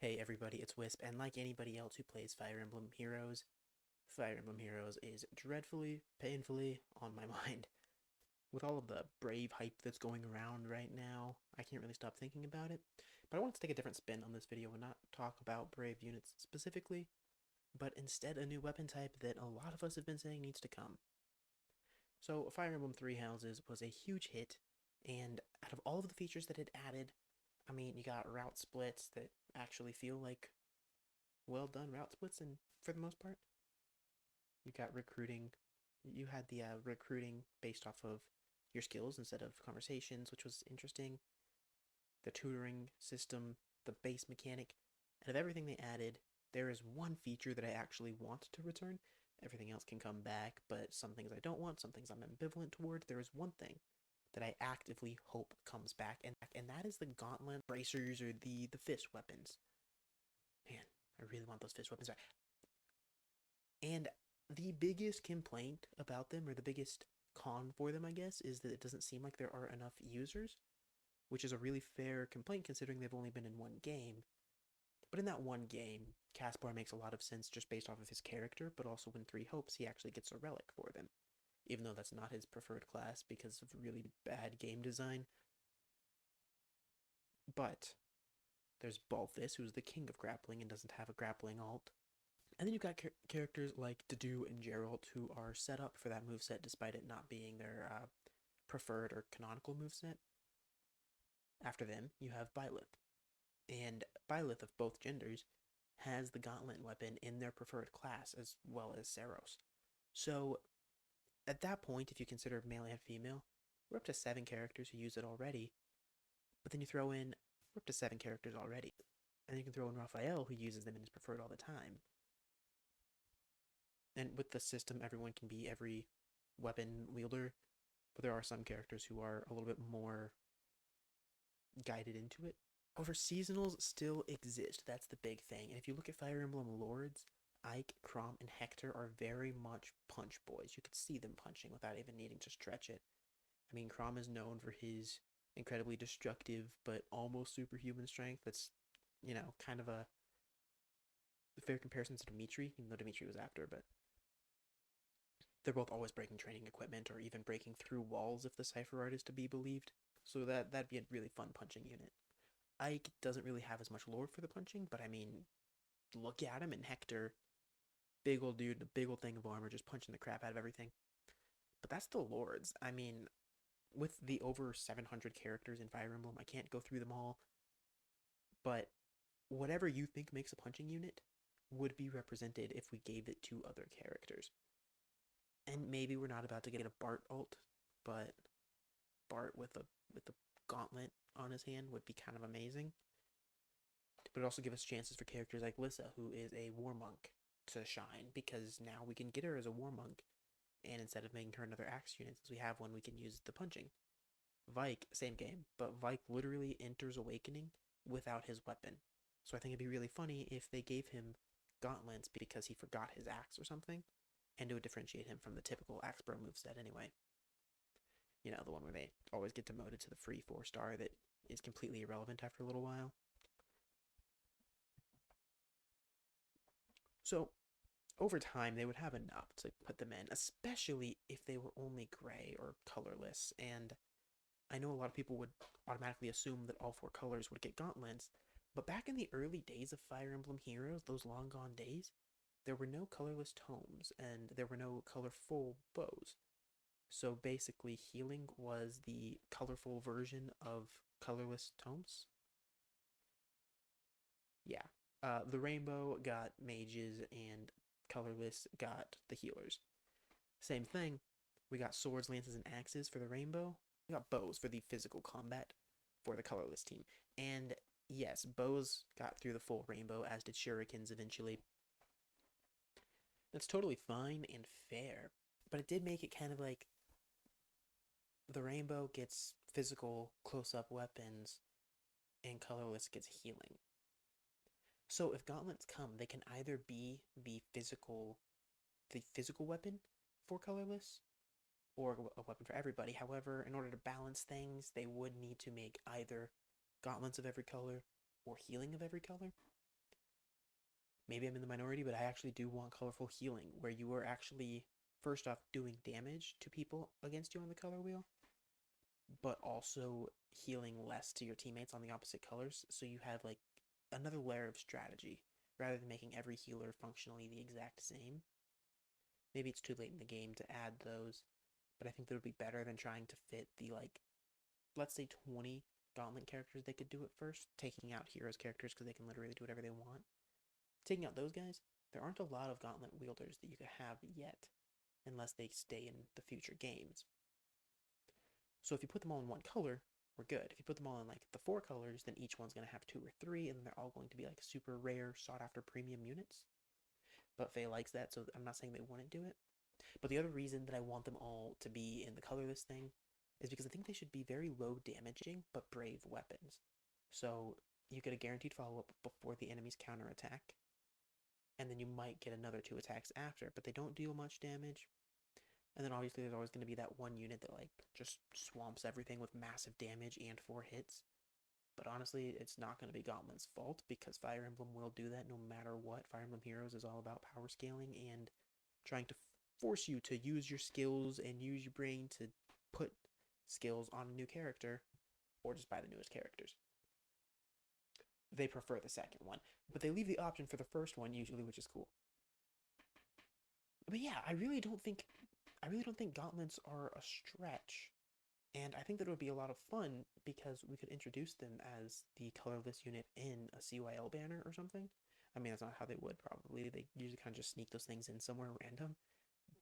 Hey everybody, it's Wisp, and like anybody else who plays Fire Emblem Heroes, Fire Emblem Heroes is dreadfully, painfully on my mind. With all of the Brave hype that's going around right now, I can't really stop thinking about it. But I want to take a different spin on this video and not talk about Brave units specifically, but instead a new weapon type that a lot of us have been saying needs to come. So Fire Emblem Three Houses was a huge hit, and out of all of the features that it added, I mean, you got route splits that actually feel like well done route splits, and for the most part, you got recruiting. You had the recruiting based off of your skills instead of conversations, which was interesting. The tutoring system, the base mechanic, and of everything they added, there is one feature that I actually want to return. Everything else can come back, but some things I don't want, some things I'm ambivalent towards. There is one thing that I actively hope comes back, and that is the gauntlet bracers or the fist weapons. Man, I really want those fist weapons back. And the biggest complaint about them, or the biggest con for them, I guess, is that it doesn't seem like there are enough users, which is a really fair complaint considering they've only been in one game. But in that one game, Caspar makes a lot of sense just based off of his character, but also in Three Hopes, he actually gets a relic for them. Even though that's not his preferred class because of really bad game design. But there's Balthus, who's the king of grappling and doesn't have a grappling alt. And then you've got characters like Dedue and Geralt who are set up for that moveset despite it not being their preferred or canonical moveset. After them, you have Byleth. And Byleth of both genders has the Gauntlet weapon in their preferred class as well as Saros. So at that point, if you consider male and female, we're up to 7 characters who use it already. But then you throw in, we're up to 7 characters already. And you can throw in Raphael who uses them and is preferred all the time. And with the system, everyone can be every weapon wielder, but there are some characters who are a little bit more guided into it. However, seasonals still exist. That's the big thing. And if you look at Fire Emblem Lords, Ike, Chrom, and Hector are very much punch boys. You could see them punching without even needing to stretch it. I mean, Chrom is known for his incredibly destructive but almost superhuman strength. That's, kind of a fair comparison to Dimitri, even though Dimitri was after, but they're both always breaking training equipment or even breaking through walls if the cipher art is to be believed. So that'd be a really fun punching unit. Ike doesn't really have as much lore for the punching, but I mean, look at him and Hector, big old dude, a big old thing of armor, just punching the crap out of everything. But that's the Lords. I mean, with the over 700 characters in Fire Emblem, I can't go through them all, but whatever you think makes a punching unit would be represented if we gave it to other characters. And maybe we're not about to get a Bart ult, but Bart with a gauntlet on his hand would be kind of amazing. But it also give us chances for characters like Lissa, who is a war monk, to shine, because now we can get her as a war monk, and instead of making her another axe unit, since we have one, we can use the punching. Vike, same game, but Vike literally enters Awakening without his weapon. So I think it'd be really funny if they gave him gauntlets because he forgot his axe or something, and it would differentiate him from the typical axe bro moveset anyway. You know, the one where they always get demoted to the free 4-star that is completely irrelevant after a little while. So, over time, they would have enough to put them in, especially if they were only gray or colorless. And I know a lot of people would automatically assume that all 4 colors would get gauntlets, but back in the early days of Fire Emblem Heroes, those long gone days, there were no colorless tomes and there were no colorful bows. So basically, healing was the colorful version of colorless tomes. Yeah. The rainbow got mages and colorless got the healers. Same thing. We got swords, lances, and axes for the rainbow. We got bows for the physical combat for the colorless team. And yes, bows got through the full rainbow, as did shurikens eventually. That's totally fine and fair, but it did make it kind of like the rainbow gets physical close-up weapons and colorless gets healing. So if gauntlets come, they can either be the physical weapon for colorless or a weapon for everybody. However, in order to balance things, they would need to make either gauntlets of every color or healing of every color. maybe I'm in the minority, but I actually do want colorful healing, where you are actually, first off, doing damage to people against you on the color wheel, but also healing less to your teammates on the opposite colors, so you have like another layer of strategy rather than making every healer functionally the exact same. Maybe it's too late in the game to add those, but I think that would be better than trying to fit the, like, let's say 20 gauntlet characters they could do it first, taking out heroes characters because they can literally do whatever they want. Taking out those guys, there aren't a lot of gauntlet wielders that you could have yet, unless they stay in the future games. So if you put them all in one color, we're good. If you put them all in like the 4 colors, then each one's going to have 2 or 3, and they're all going to be like super rare, sought after premium units. But Faye likes that, so I'm not saying they wouldn't do it. But the other reason that I want them all to be in the colorless thing is because I think they should be very low damaging but brave weapons. So you get a guaranteed follow up before the enemy's counterattack, and then you might get another 2 attacks after, but they don't deal much damage. And then obviously there's always going to be that one unit that like just swamps everything with massive damage and 4 hits. But honestly, it's not going to be Gauntlet's fault because Fire Emblem will do that no matter what. Fire Emblem Heroes is all about power scaling and trying to force you to use your skills and use your brain to put skills on a new character or just buy the newest characters. They prefer the second one, but they leave the option for the first one usually, which is cool. But yeah, I really don't think gauntlets are a stretch. And I think that it would be a lot of fun because we could introduce them as the colorless unit in a CYL banner or something. I mean, that's not how they would probably. They usually kind of just sneak those things in somewhere random.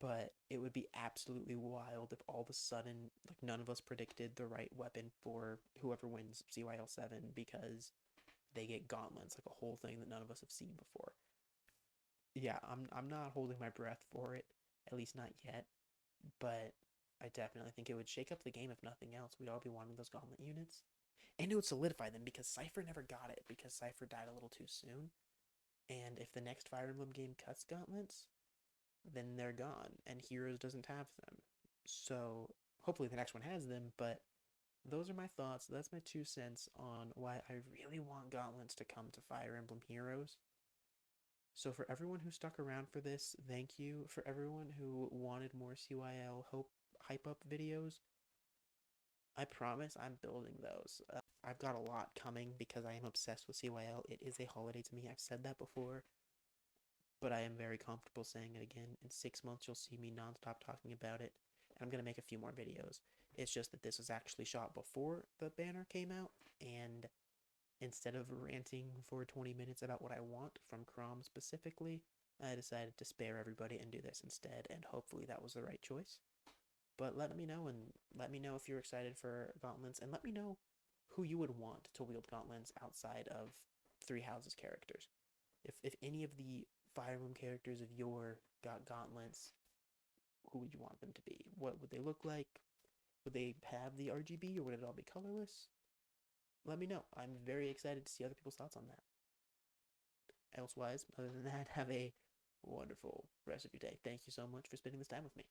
But it would be absolutely wild if all of a sudden, like, none of us predicted the right weapon for whoever wins CYL 7 because they get gauntlets, like a whole thing that none of us have seen before. Yeah, I'm not holding my breath for it, at least not yet. But I definitely think it would shake up the game if nothing else. We'd all be wanting those gauntlet units. And it would solidify them because Cypher never got it because Cypher died a little too soon. And if the next Fire Emblem game cuts gauntlets, then they're gone. And Heroes doesn't have them. So hopefully the next one has them, but those are my thoughts. That's my 2 cents on why I really want gauntlets to come to Fire Emblem Heroes. So for everyone who stuck around for this, thank you. For everyone who wanted more CYL hope hype up videos, I promise I'm building those. I've got a lot coming because I am obsessed with CYL. It is a holiday to me. I've said that before, but I am very comfortable saying it again. In 6 months, you'll see me nonstop talking about it, and I'm going to make a few more videos. It's just that this was actually shot before the banner came out, and instead of ranting for 20 minutes about what I want from Crom specifically, I decided to spare everybody and do this instead, and hopefully that was the right choice. But let me know, and let me know if you're excited for gauntlets, and let me know who you would want to wield gauntlets outside of Three Houses characters. If any of the Fire Emblem characters of yore got gauntlets, who would you want them to be? What would they look like? Would they have the RGB or would it all be colorless? Let me know. I'm very excited to see other people's thoughts on that. Elsewise, other than that, have a wonderful rest of your day. Thank you so much for spending this time with me.